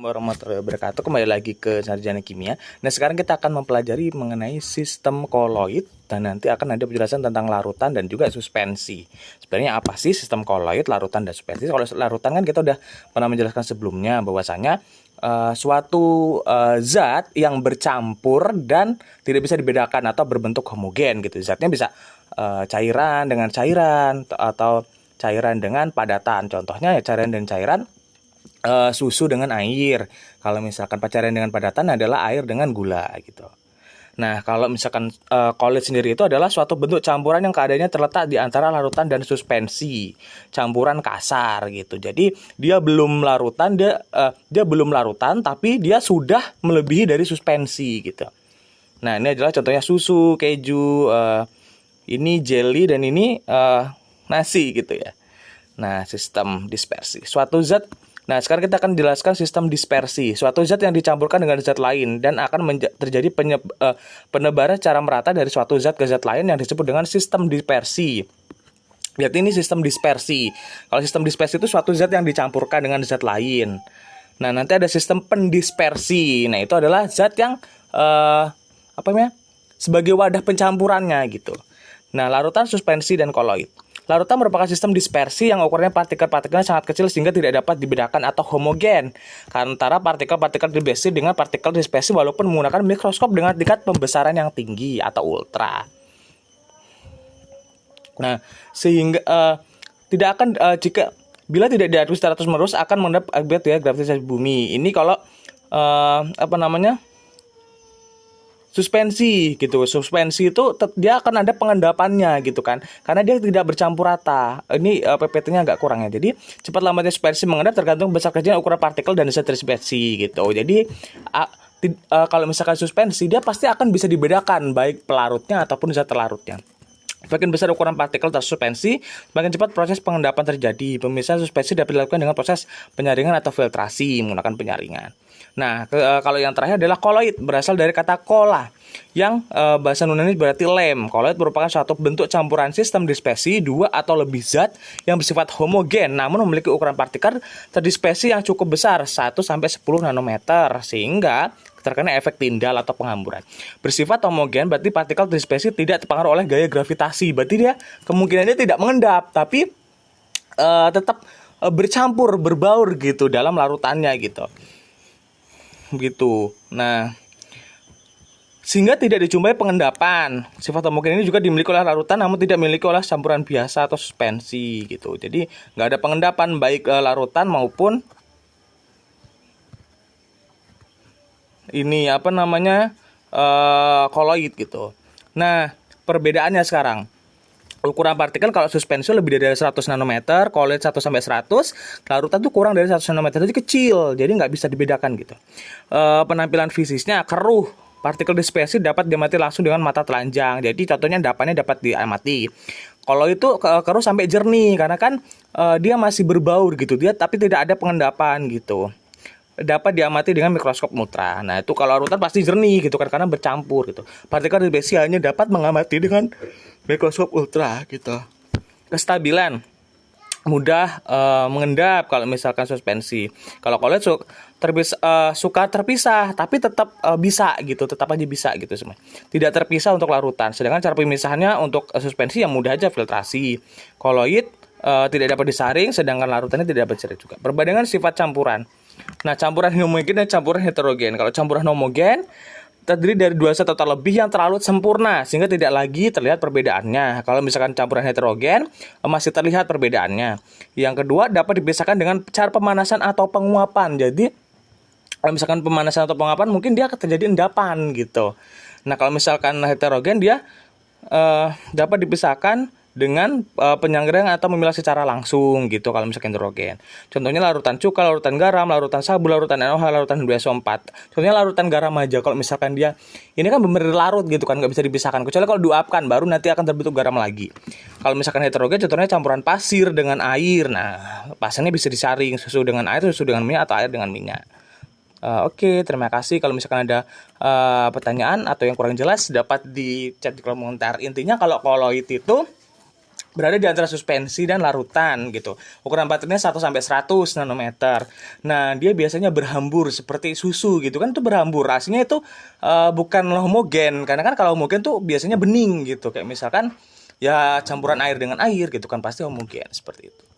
Warahmatullahi wabarakatuh. Kembali lagi ke Sarjana Kimia. Nah, sekarang kita akan mempelajari mengenai sistem koloid dan nanti akan ada penjelasan tentang larutan dan juga suspensi. Sebenarnya apa sih sistem koloid, larutan dan suspensi? Kalau larutan kan kita udah pernah menjelaskan sebelumnya bahwasanya suatu zat yang bercampur dan tidak bisa dibedakan atau berbentuk homogen gitu. Zatnya bisa cairan dengan cairan atau cairan dengan padatan. Contohnya ya cairan dan cairan, susu dengan air. Kalau misalkan pacaran dengan padatan adalah air dengan gula gitu. Nah, kalau misalkan koloid sendiri itu adalah suatu bentuk campuran yang keadaannya terletak di antara larutan dan suspensi, campuran kasar gitu. Jadi dia belum larutan, dia belum larutan, tapi dia sudah melebihi dari suspensi gitu. Nah, ini adalah contohnya susu, keju, ini jelly dan ini nasi gitu ya. Nah, sistem dispersi. Nah, sekarang kita akan jelaskan sistem dispersi. Suatu zat yang dicampurkan dengan zat lain dan akan terjadi penebaran secara merata dari suatu zat ke zat lain yang disebut dengan sistem dispersi. Berarti ini sistem dispersi. Kalau sistem dispersi itu suatu zat yang dicampurkan dengan zat lain. Nah, nanti ada sistem pendispersi. Nah, itu adalah zat yang sebagai wadah pencampurannya gitu. Nah, larutan, suspensi, dan koloid. Larutan merupakan sistem dispersi yang ukurannya partikel-partikelnya sangat kecil sehingga tidak dapat dibedakan atau homogen antara partikel-partikel dispersi dengan partikel dispersi walaupun menggunakan mikroskop dengan tingkat pembesaran yang tinggi atau ultra. Nah, sehingga tidak akan bila tidak diadus secara terus-menerus akan mendapat akibat ya gravitasi bumi. Ini kalau suspensi gitu. Suspensi itu dia akan ada pengendapannya gitu kan. Karena dia tidak bercampur rata. Ini PPT-nya agak kurang ya. Jadi cepat lambatnya suspensi mengendap tergantung besar kecilnya ukuran partikel dan zat dispersi gitu. Jadi kalau misalkan suspensi dia pasti akan bisa dibedakan baik pelarutnya ataupun zat terlarutnya. Semakin besar ukuran partikel tersuspensi, semakin cepat proses pengendapan terjadi. Pemisahan suspensi dapat dilakukan dengan proses penyaringan atau filtrasi menggunakan penyaringan. Nah, kalau yang terakhir adalah koloid, berasal dari kata kola, yang bahasa Yunani berarti lem. Koloid merupakan suatu bentuk campuran sistem dispersi dua atau lebih zat yang bersifat homogen, namun memiliki ukuran partikel terdispersi yang cukup besar, 1-10 nanometer, sehingga terkena efek Tyndall atau penghamburan. Bersifat homogen berarti partikel terdispersi tidak terpengaruh oleh gaya gravitasi. Berarti dia kemungkinannya tidak mengendap, tapi tetap bercampur, berbaur gitu dalam larutannya gitu. Nah, sehingga tidak dijumpai pengendapan. Sifat homogen ini juga dimiliki oleh larutan namun tidak dimiliki oleh campuran biasa atau suspensi gitu. Jadi nggak ada pengendapan baik larutan maupun ini koloid gitu. Nah, perbedaannya sekarang. Ukuran partikel kalau suspensi lebih dari 100 nanometer, koloid 1-100, larutan tuh kurang dari 100 nanometer, jadi kecil, jadi nggak bisa dibedakan gitu. Penampilan fisiknya keruh, partikel dispersi dapat diamati langsung dengan mata telanjang, jadi contohnya endapannya dapat diamati. Kalau itu keruh sampai jernih, karena kan dia masih berbaur gitu, dia tapi tidak ada pengendapan gitu. Dapat diamati dengan mikroskop ultra. Nah, itu kalau larutan pasti jernih gitu kan karena bercampur gitu. Partikel dispersi hanya dapat mengamati dengan mikroskop ultra gitu. Kestabilan mudah mengendap kalau misalkan suspensi. Kalau koloid suka terpisah tapi tetap bisa gitu, tetap aja bisa gitu semua. Tidak terpisah untuk larutan. Sedangkan cara pemisahannya untuk suspensi yang mudah aja filtrasi. Koloid tidak dapat disaring, sedangkan larutannya tidak dapat disaring juga. Perbandingan sifat campuran. Nah, campuran homogen dan campuran heterogen. Kalau campuran homogen terdiri dari dua zat atau lebih yang terlalu sempurna sehingga tidak lagi terlihat perbedaannya. Kalau misalkan campuran heterogen masih terlihat perbedaannya. Yang kedua dapat dipisahkan dengan cara pemanasan atau penguapan. Jadi kalau misalkan pemanasan atau penguapan mungkin dia akan terjadi endapan gitu. Nah, kalau misalkan heterogen dia dapat dipisahkan dengan penyangrai atau memilah secara langsung gitu kalau misalkan hidrogen. Contohnya larutan cuka, larutan garam, larutan sabu, larutan NaOH, larutan BSO4. Contohnya larutan garam aja kalau misalkan dia ini kan benar-benar larut gitu kan, nggak bisa dipisahkan. Kecuali kalau diuapkan baru nanti akan terbentuk garam lagi. Kalau misalkan heterogen contohnya campuran pasir dengan air. Nah, pasirnya bisa disaring susu dengan air, susu dengan minyak atau air dengan minyak. Oke, terima kasih. Kalau misalkan ada pertanyaan atau yang kurang jelas dapat di chat di kolom komentar. Intinya kalau koloid itu berada di antara suspensi dan larutan gitu. Ukuran partikelnya 1 sampai 100 nanometer. Nah, dia biasanya berhambur seperti susu gitu kan, itu berhambur. Aslinya itu bukan homogen, karena kan kalau homogen tuh biasanya bening gitu. Kayak misalkan ya campuran air dengan air gitu kan, pasti homogen seperti itu.